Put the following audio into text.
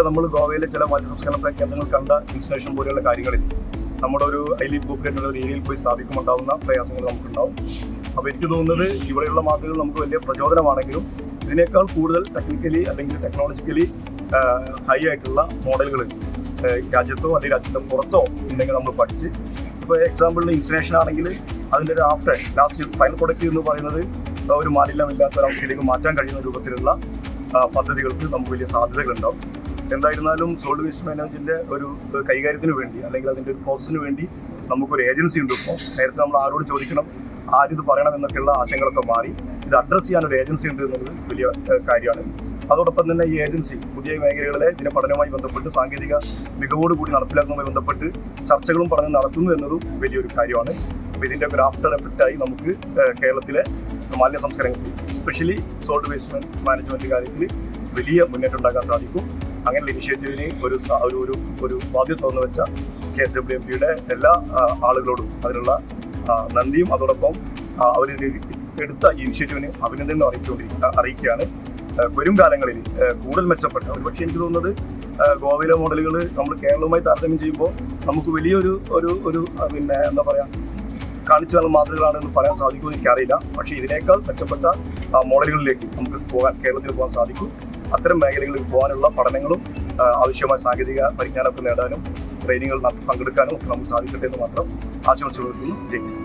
നമ്മൾ ഗോവയിലെ ചില മാലിന്യ സംസ്കരണ കേന്ദ്രങ്ങൾ കണ്ട ഇൻസ്റ്റലേഷൻ പോലെയുള്ള കാര്യങ്ങളിൽ നമ്മുടെ ഒരു ഹൈലി പോപ്പുലേറ്റുള്ള ഒരു ഏരിയയിൽ പോയി സ്ഥാപിക്കുമുണ്ടാകുന്ന പ്രയാസങ്ങൾ നമുക്കുണ്ടാവും. അപ്പോൾ എനിക്ക് തോന്നുന്നത് ഇവിടെയുള്ള മാതൃകകൾ നമുക്ക് വലിയ പ്രചോദനമാണെങ്കിലും ഇതിനേക്കാൾ കൂടുതൽ ടെക്നിക്കലി അല്ലെങ്കിൽ ടെക്നോളജിക്കലി ഹൈ ആയിട്ടുള്ള മോഡലുകൾ രാജ്യത്തോ അല്ലെങ്കിൽ രാജ്യത്തെ പുറത്തോ ഉണ്ടെങ്കിൽ നമ്മൾ പഠിച്ച്, ഇപ്പോൾ എക്സാമ്പിളിന് ഇൻസ്റ്റലേഷൻ ആണെങ്കിൽ അതിൻ്റെ ഒരു ആഫ്റ്റർ ലാസ്റ്റ് ഫൈനൽ പ്രൊഡക്റ്റ് എന്ന് പറയുന്നത് ഒരു മാലിന്യമില്ലാത്ത ഒരവസ്ഥയിലേക്ക് മാറ്റാൻ കഴിയുന്ന രൂപത്തിലുള്ള പദ്ധതികൾക്ക് നമുക്ക് വലിയ സാധ്യതകളുണ്ടാവും. എന്തായിരുന്നാലും സോളിഡ് വേസ്റ്റ് മാനേജ്മെന്റിന്റെ ഒരു കൈകാര്യത്തിന് വേണ്ടി അല്ലെങ്കിൽ അതിൻ്റെ ഒരു പ്രോസസ്സിന് വേണ്ടി നമുക്കൊരു ഏജൻസി ഉണ്ട്. ഇപ്പോൾ നേരത്തെ നമ്മൾ ആരോട് ചോദിക്കണം, ആരിത് പറയണം എന്നൊക്കെയുള്ള ആശങ്കകളൊക്കെ മാറി ഇത് അഡ്രസ്സ് ചെയ്യാൻ ഒരു ഏജൻസി ഉണ്ട് എന്നുള്ളത് വലിയ കാര്യമാണ്. അതോടൊപ്പം തന്നെ ഈ ഏജൻസി പുതിയ മേഖലകളിലെ ഇതിന്റെ പഠനവുമായി ബന്ധപ്പെട്ട് സാങ്കേതിക മികവോടുകൂടി നടപ്പിലാക്കുന്നതുമായി ബന്ധപ്പെട്ട് ചർച്ചകളും പഠനം നടത്തുന്നു എന്നതും വലിയൊരു കാര്യമാണ്. അപ്പോൾ ഇതിൻ്റെ ഒരു ആഫ്റ്റർ എഫക്റ്റായി നമുക്ക് കേരളത്തിലെ മാലിന്യ സംസ്കരണത്തിൽ എസ്പെഷ്യലി സോളിഡ് വേസ്റ്റ് മാനേജ്മെന്റ് കാര്യത്തിൽ വലിയ മുന്നേറ്റം ഉണ്ടാക്കാൻ സാധിക്കും. അങ്ങനെയുള്ള ഇനിഷ്യേറ്റീവിന് ഒരു ബാധ്യത തുറന്നു വെച്ച KSWMPയുടെ എല്ലാ ആളുകളോടും അതിനുള്ള നന്ദിയും അതോടൊപ്പം അവർ എടുത്ത ഈ ഇനിഷ്യേറ്റീവിന് അഭിനന്ദനം അറിയിക്കുകയാണ്. വരും കാലങ്ങളിൽ കൂടുതൽ മെച്ചപ്പെട്ട ഒരുപക്ഷെ എനിക്ക് തോന്നുന്നത് ഗോവയിലെ മോഡലുകൾ നമ്മൾ കേരളവുമായി താരതമ്യം ചെയ്യുമ്പോൾ നമുക്ക് വലിയൊരു പിന്നെ എന്താ പറയുക കാണിച്ചു തന്ന മാതൃകകളാണെന്ന് പറയാൻ സാധിക്കുമെന്ന് എനിക്കറിയില്ല. പക്ഷേ ഇതിനേക്കാൾ മെച്ചപ്പെട്ട മോഡലുകളിലേക്ക് നമുക്ക് കേരളത്തിൽ പോകാൻ സാധിക്കും. അത്തരം മേഖലകളിൽ പോകാനുള്ള പഠനങ്ങളും ആവശ്യമായ സാങ്കേതിക പരിജ്ഞാനമൊക്കെ നേടാനും ട്രെയിനിങ്ങുകൾ പങ്കെടുക്കാനും ഒക്കെ നമുക്ക് സാധിക്കട്ടെ എന്ന് മാത്രം ആശംസകൾ ജയിക്കും.